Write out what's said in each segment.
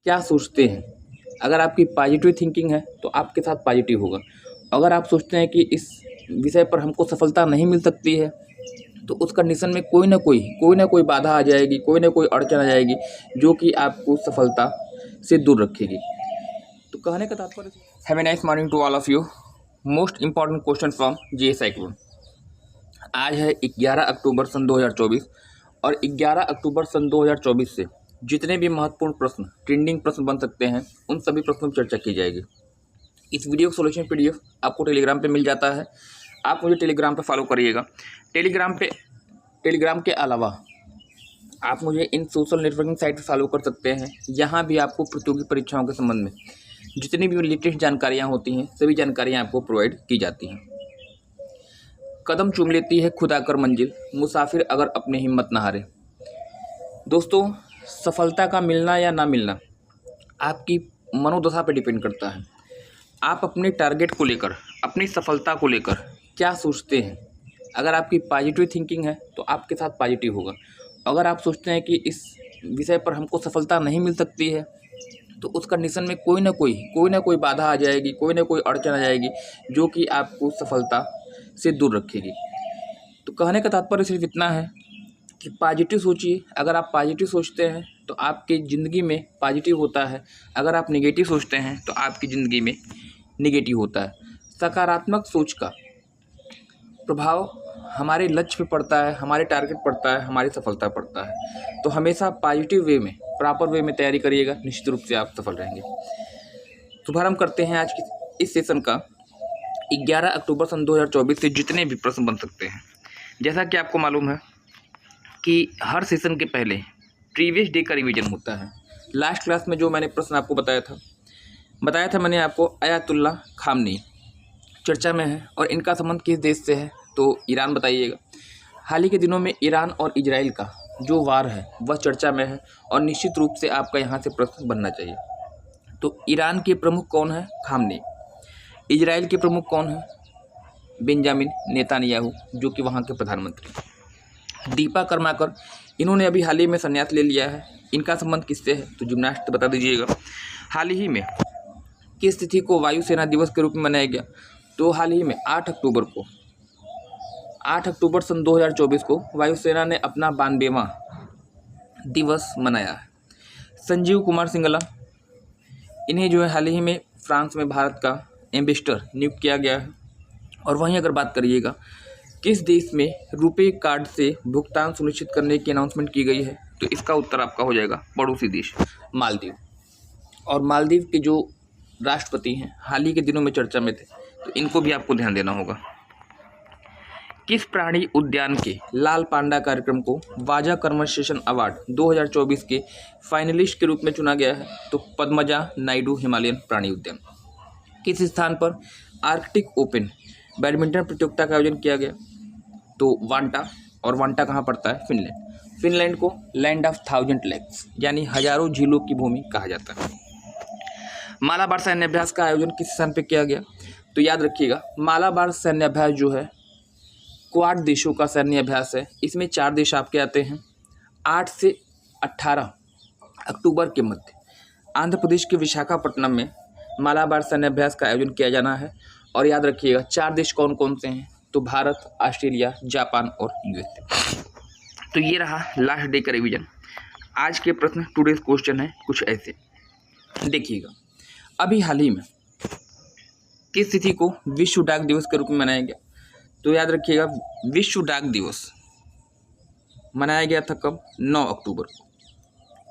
क्या सोचते हैं। अगर आपकी पॉजिटिव थिंकिंग है तो आपके साथ पॉजिटिव होगा। अगर आप सोचते हैं कि इस विषय पर हमको सफलता नहीं मिल सकती है तो उस कंडीशन में कोई ना कोई बाधा आ जाएगी, कोई ना कोई अड़चन आ जाएगी जो कि आपको सफलता से दूर रखेगी। तो कहने का तात्पर्य, have a nice morning to all of you. Most important question from GS cyclone. आज है 11 अक्टूबर सन 2024 और 11 अक्टूबर सन 2024 से जितने भी महत्वपूर्ण प्रश्न, ट्रेंडिंग प्रश्न बन सकते हैं, उन सभी प्रश्नों पर चर्चा की जाएगी। इस वीडियो का सोल्यूशन पीडीएफ आपको टेलीग्राम पे मिल जाता है। आप मुझे टेलीग्राम पे फॉलो करिएगा। टेलीग्राम के अलावा आप मुझे इन सोशल नेटवर्किंग साइट पर फॉलो कर सकते हैं। यहाँ भी आपको प्रतियोगी परीक्षाओं के संबंध में जितनी भी लेटेस्ट जानकारियाँ होती हैं, सभी जानकारियाँ आपको प्रोवाइड की जाती हैं। कदम चूम लेती है खुदा कर मंजिल, मुसाफिर अगर अपने हिम्मत न हारे। दोस्तों, सफलता का मिलना या ना मिलना आपकी मनोदशा पर डिपेंड करता है। आप अपने टारगेट को लेकर, अपनी सफलता को लेकर क्या सोचते हैं। अगर आपकी पॉजिटिव थिंकिंग है तो आपके साथ पॉजिटिव होगा। अगर आप सोचते हैं कि इस विषय पर हमको सफलता नहीं मिल सकती है तो उस कंडीशन में कोई ना कोई बाधा आ जाएगी, कोई ना कोई अड़चन आ जाएगी जो कि आपको सफलता से दूर रखेगी। तो कहने का तात्पर्य सिर्फ इतना है कि पॉजिटिव सोचिए। अगर आप पॉजिटिव सोचते हैं तो आपकी ज़िंदगी में पॉजिटिव होता है। अगर आप नेगेटिव सोचते हैं तो आपकी ज़िंदगी में नेगेटिव होता है। सकारात्मक सोच का प्रभाव हमारे लक्ष्य पे पड़ता है, हमारे टारगेट पड़ता है, हमारी सफलता पड़ता है। तो हमेशा पॉजिटिव वे में, प्रॉपर वे में तैयारी करिएगा, निश्चित रूप से आप सफल रहेंगे। शुभारंभ करते हैं आज की इस सेशन का। 11 अक्टूबर सन 2024 से जितने भी प्रश्न बन सकते हैं, जैसा कि आपको मालूम है कि हर सेशन के पहले प्रीवियस डे का रिवीजन होता है। लास्ट क्लास में जो मैंने प्रश्न आपको बताया था मैंने आपको, आयतुल्लाह खामनी चर्चा में है और इनका संबंध किस देश से है, तो ईरान बताइएगा। हाल ही के दिनों में ईरान और इजराइल का जो वार है वह चर्चा में है और निश्चित रूप से आपका यहाँ से प्रश्न बनना चाहिए। तो ईरान के प्रमुख कौन है? खामनी। इजराइल के प्रमुख कौन है? बेंजामिन नेतान्याहू, जो कि वहाँ के प्रधानमंत्री। दीपा कर्माकर, इन्होंने अभी हाल ही में संन्यास ले लिया है। इनका संबंध किससे है? तो जिम्नास्ट बता दीजिएगा। हाल ही में किस तिथि को वायुसेना दिवस के रूप में मनाया गया? तो हाल ही में 8 अक्टूबर सन 2024 को वायुसेना ने अपना 92वां दिवस मनाया है। संजीव कुमार सिंगला, इन्हें जो है हाल ही में फ्रांस में भारत का एम्बेसडर नियुक्त किया गया है। और वहीं अगर बात करिएगा किस देश में रुपे कार्ड से भुगतान सुनिश्चित करने की अनाउंसमेंट की गई है, तो इसका उत्तर आपका हो जाएगा पड़ोसी देश मालदीव। और मालदीव के जो राष्ट्रपति हैं हाल ही के दिनों में चर्चा में थे, तो इनको भी आपको ध्यान देना होगा। किस प्राणी उद्यान के लाल पांडा कार्यक्रम को वाजा कन्वर्सेशन अवार्ड 2024 के फाइनलिस्ट के रूप में चुना गया है? तो पद्मजा नायडू हिमालयन प्राणी उद्यान। किस स्थान पर आर्कटिक ओपन बैडमिंटन प्रतियोगिता का आयोजन किया गया? तो वांटा। और वांटा कहाँ पड़ता है? फिनलैंड। फिनलैंड को लैंड ऑफ 1000 लेक्स यानी हजारों झीलों की भूमि कहा जाता है। मालाबार सैन्याभ्यास का आयोजन किस स्थान पर किया गया? तो याद रखिएगा, मालाबार सैन्याभ्यास जो है क्वाड देशों का सैन्य अभ्यास है। इसमें 4 देश आपके आते हैं। 8 से 18 अक्टूबर के मध्य आंध्र प्रदेश के विशाखापट्टनम में मालाबार सैन्य अभ्यास का आयोजन किया जाना है। और याद रखिएगा 4 देश कौन कौन से हैं? तो भारत, ऑस्ट्रेलिया, जापान और यूएसए। तो ये रहा लास्ट डे का रिवीजन। आज के प्रश्न, टुडेज क्वेश्चन है कुछ ऐसे, देखिएगा। अभी हाल ही में किस तिथि को विश्व डाक दिवस के रूप में मनाया गया? तो याद रखिएगा, विश्व डाक दिवस मनाया गया था कब? 9 अक्टूबर को,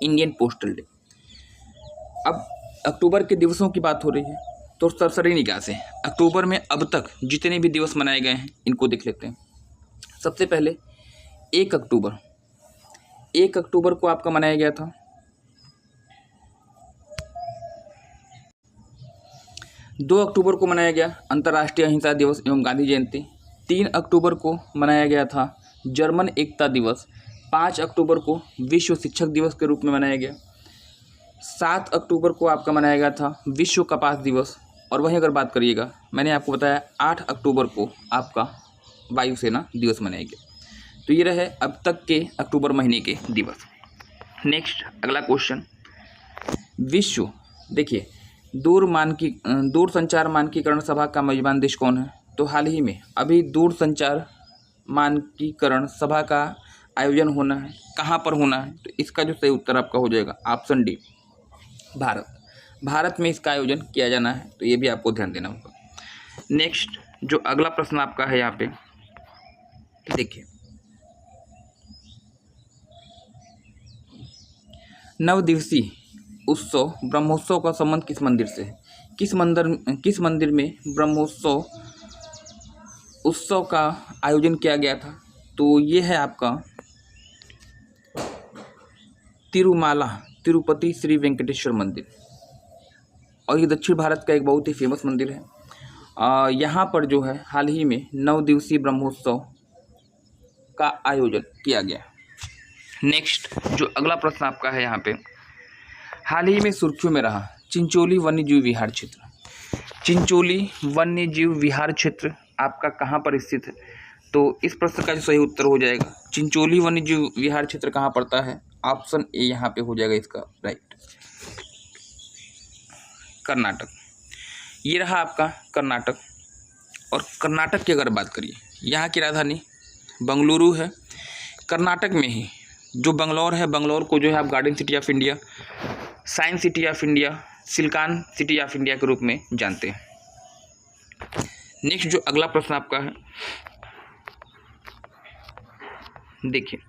इंडियन पोस्टल डे। अब अक्टूबर के दिवसों की बात हो रही है तो सरसरी निगाह से अक्टूबर में अब तक जितने भी दिवस मनाए गए हैं इनको देख लेते हैं। सबसे पहले 1 अक्टूबर को आपका मनाया गया था 2 अक्टूबर को मनाया गया अंतर्राष्ट्रीय अहिंसा दिवस एवं गांधी जयंती। 3 अक्टूबर को मनाया गया था जर्मन एकता दिवस। 5 अक्टूबर को विश्व शिक्षक दिवस के रूप में मनाया गया। 7 अक्टूबर को आपका मनाया गया था विश्व कपास दिवस। और वहीं अगर बात करिएगा, मैंने आपको बताया 8 अक्टूबर को आपका वायुसेना दिवस मनाया गया। तो ये रहे अब तक के अक्टूबर महीने के दिवस। नेक्स्ट अगला क्वेश्चन, विश्व, देखिए दूरसंचार मानकीकरण सभा का मेजबान देश कौन है? तो हाल ही में अभी दूरसंचार मानकीकरण सभा का आयोजन होना है, कहाँ पर होना है? तो इसका जो सही उत्तर आपका हो जाएगा ऑप्शन डी, भारत। भारत में इसका आयोजन किया जाना है, तो ये भी आपको ध्यान देना होगा। नेक्स्ट जो अगला प्रश्न आपका है यहाँ पे देखिए, नव दिवसीय उत्सव ब्रह्मोत्सव का संबंध किस मंदिर से है? किस मंदिर में ब्रह्मोत्सव उत्सव का आयोजन किया गया था? तो ये है आपका तिरुमाला तिरुपति श्री वेंकटेश्वर मंदिर, और ये दक्षिण भारत का एक बहुत ही फेमस मंदिर है। यहाँ पर जो है हाल ही में 9 दिवसीय ब्रह्मोत्सव का आयोजन किया गया। नेक्स्ट जो अगला प्रश्न आपका है यहाँ पे, हाल ही में सुर्खियों में रहा चिंचोली वन्यजीव विहार क्षेत्र। चिंचोली वन्यजीव विहार क्षेत्र आपका कहाँ पर स्थित है? तो इस प्रश्न का जो सही उत्तर हो जाएगा, चिंचोली वन्यजीव विहार क्षेत्र कहाँ पड़ता है? ऑप्शन ए यहाँ पे हो जाएगा इसका राइट, कर्नाटक। ये रहा आपका कर्नाटक। और कर्नाटक की अगर बात करिए, यहाँ की राजधानी बंगलुरु है। कर्नाटक में ही जो बंगलौर है, बंगलौर को जो है आप garden city of India, science city of India, silicon city of India के रूप में जानते हैं। नेक्स्ट जो अगला प्रश्न आपका है देखिए,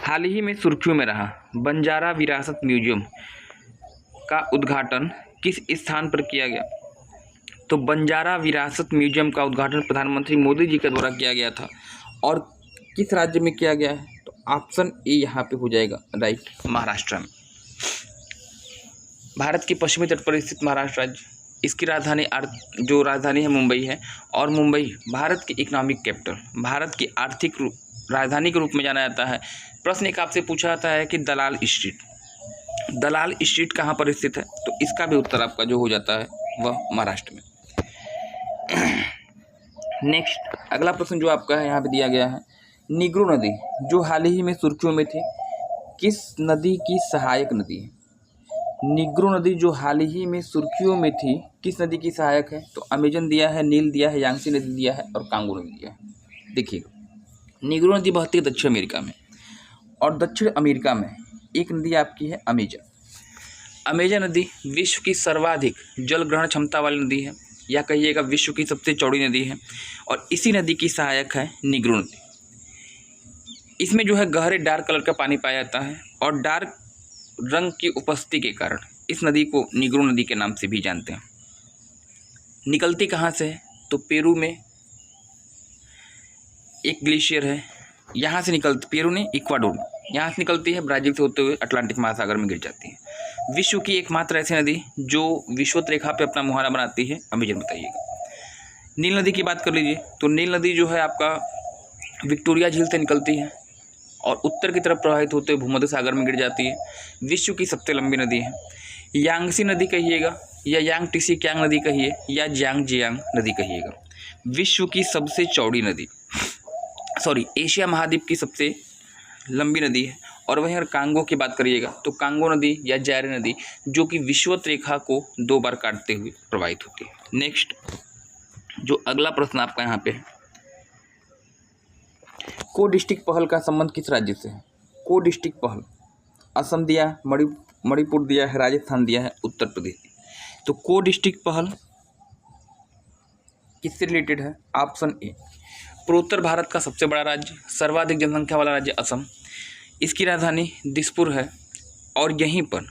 हाल ही में सुर्खियों में रहा बंजारा विरासत म्यूजियम का उद्घाटन किस स्थान पर किया गया? तो बंजारा विरासत म्यूजियम का उद्घाटन प्रधानमंत्री मोदी जी के द्वारा किया गया था, और किस राज्य में किया गया है? तो ऑप्शन ए यहाँ पे हो जाएगा राइट, महाराष्ट्र में। भारत की पश्चिमी तट पर स्थित महाराष्ट्र राज्य, इसकी राजधानी है मुंबई है, और मुंबई भारत की इकोनॉमिक कैपिटल, भारत की आर्थिक राजधानी के रूप में जाना जाता है। प्रश्न एक आपसे पूछा जाता है कि दलाल स्ट्रीट कहाँ पर स्थित है? तो इसका भी उत्तर आपका जो हो जाता है वह महाराष्ट्र में। नेक्स्ट अगला प्रश्न जो आपका है यहाँ पे दिया गया है, निग्रो नदी जो हाल ही में सुर्खियों में थी किस नदी की सहायक नदी है? निग्रो नदी जो हाल ही में सुर्खियों में थी किस नदी की सहायक है? तो अमेजन दिया है, नील दिया है, यांगसी नदी दिया है, और कांगो नदी दिया है। देखिए निग्रो नदी बहती है दक्षिण अमेरिका में, और दक्षिण अमेरिका में एक नदी आपकी है अमेजन। अमेजन नदी विश्व की सर्वाधिक जल ग्रहण क्षमता वाली नदी है, या कहिएगा विश्व की सबसे चौड़ी नदी है, और इसी नदी की सहायक है निग्रो नदी। इसमें जो है गहरे डार्क कलर का पानी पाया जाता है, और डार्क रंग की उपस्थिति के कारण इस नदी को निग्रो नदी के नाम से भी जानते हैं। निकलती कहाँ से है? तो पेरू में एक ग्लेशियर है, यहाँ से निकलती, पेरू ने इक्वाडोर में, यहाँ से निकलती है, ब्राज़ील से होते हुए अटलांटिक महासागर में गिर जाती है। विश्व की एकमात्र ऐसी नदी जो विषुवत रेखा पे अपना मुहारा बनाती है, अमेजन बताइएगा। नील नदी की बात कर लीजिए, तो नील नदी जो है आपका विक्टोरिया झील से निकलती है, और उत्तर की तरफ प्रवाहित होते हुए भूमध्य सागर में गिर जाती है। विश्व की सबसे लंबी नदी है। यांगसी नदी कहिएगा, या यांग टीसी क्यांग नदी कहिए, या जियांग जियांग नदी कहिएगा। विश्व की सबसे चौड़ी नदी, एशिया महाद्वीप की सबसे लंबी नदी है। और वहीं अगर कांगो की बात करिएगा, तो कांगो नदी या जायरे नदी जो कि विषुवत रेखा को 2 बार काटते हुए प्रवाहित होती है। नेक्स्ट जो अगला प्रश्न आपका यहाँ पे है, को डिस्ट्रिक्ट पहल का संबंध किस राज्य से है? को डिस्ट्रिक्ट पहल असम दिया, मणिपुर दिया है, राजस्थान दिया है, उत्तर प्रदेश। तो को डिस्ट्रिक्ट पहल किससे रिलेटेड है? ऑप्शन ए, पूर्वोत्तर भारत का सबसे बड़ा राज्य, सर्वाधिक जनसंख्या वाला राज्य असम, इसकी राजधानी दिसपुर है, और यहीं पर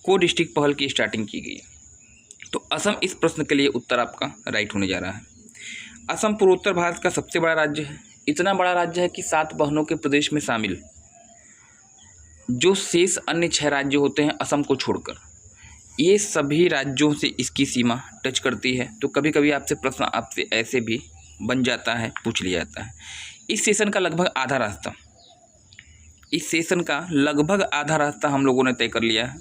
को डिस्ट्रिक्ट पहल की स्टार्टिंग की गई है। तो असम इस प्रश्न के लिए उत्तर आपका राइट होने जा रहा है। असम पूर्वोत्तर भारत का सबसे बड़ा राज्य है, इतना बड़ा राज्य है कि 7 बहनों के प्रदेश में शामिल जो शेष अन्य 6 राज्य होते हैं असम को छोड़कर, ये सभी राज्यों से इसकी सीमा टच करती है। तो कभी कभी आपसे प्रश्न आपसे ऐसे भी बन जाता है, पूछ लिया जाता है। इस सेशन का लगभग आधा रास्ता हम लोगों ने तय कर लिया है।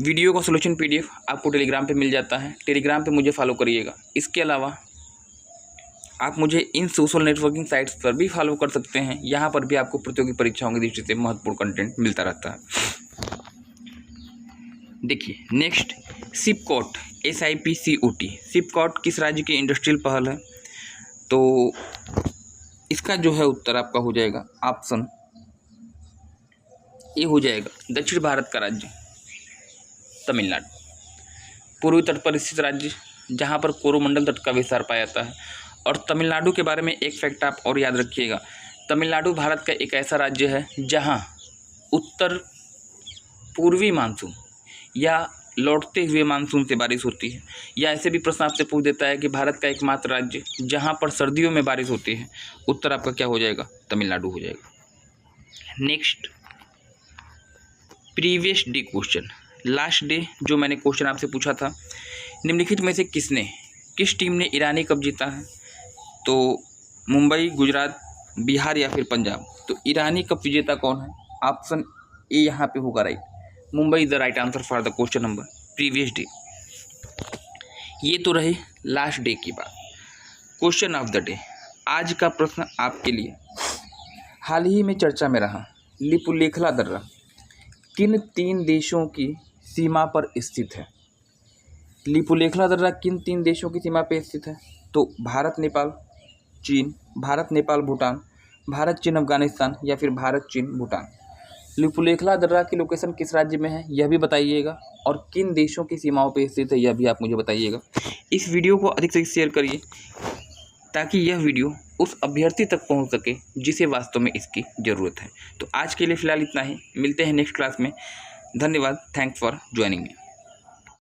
वीडियो का सॉल्यूशन PDF आपको टेलीग्राम पे मिल जाता है, टेलीग्राम पे मुझे फॉलो करिएगा। इसके अलावा आप मुझे इन सोशल नेटवर्किंग साइट्स पर भी फॉलो कर सकते हैं। यहाँ पर भी आपको प्रतियोगी परीक्षाओं की दृष्टि से महत्वपूर्ण कंटेंट मिलता रहता है। देखिए नेक्स्ट, सिपकॉट SIPCOT। सिपकॉट किस राज्य की इंडस्ट्रियल पहल है? तो इसका जो है उत्तर आपका हो जाएगा ऑप्शन ए हो जाएगा, दक्षिण भारत का राज्य तमिलनाडु। पूर्वी तट पर स्थित राज्य जहाँ पर कोरोमंडल तट का विस्तार पाया जाता है। और तमिलनाडु के बारे में एक फैक्ट आप और याद रखिएगा, तमिलनाडु भारत का एक ऐसा राज्य है जहाँ उत्तर पूर्वी मानसून या लौटते हुए मानसून से बारिश होती है। या ऐसे भी प्रश्न आपसे पूछ देता है कि भारत का एकमात्र राज्य जहाँ पर सर्दियों में बारिश होती है, उत्तर आपका क्या हो जाएगा? तमिलनाडु हो जाएगा। Next, previous day question, last day जो मैंने क्वेश्चन आपसे पूछा था, निम्नलिखित में से किस टीम ने ईरानी कप जीता है? तो मुंबई, गुजरात, बिहार या फिर पंजाब। तो ईरानी कप विजेता कौन है? ऑप्शन ए यहाँ पे होगा right, Mumbai is the right answer for the question number previous day. ये तो रहे लास्ट डे की बात। क्वेश्चन ऑफ द डे, आज का प्रश्न आपके लिए, हाल ही में चर्चा में रहा लिपुलेखला दर्रा किन 3 देशों की सीमा पर स्थित है? लिपुलेखला दर्रा किन 3 देशों की सीमा पर स्थित है? तो भारत नेपाल चीन, भारत नेपाल भूटान, भारत चीन अफगानिस्तान या फिर भारत चीन भूटान। लिपुलेखला दर्रा की लोकेशन किस राज्य में है यह भी बताइएगा, और किन देशों की सीमाओं पर स्थित है यह भी आप मुझे बताइएगा। इस वीडियो को अधिक से अधिक शेयर करिए ताकि यह वीडियो उस अभ्यर्थी तक पहुंच सके जिसे वास्तव में इसकी ज़रूरत है। तो आज के लिए फ़िलहाल इतना ही, मिलते हैं नेक्स्ट क्लास में। धन्यवाद, थैंक्स फॉर ज्वाइनिंग मी।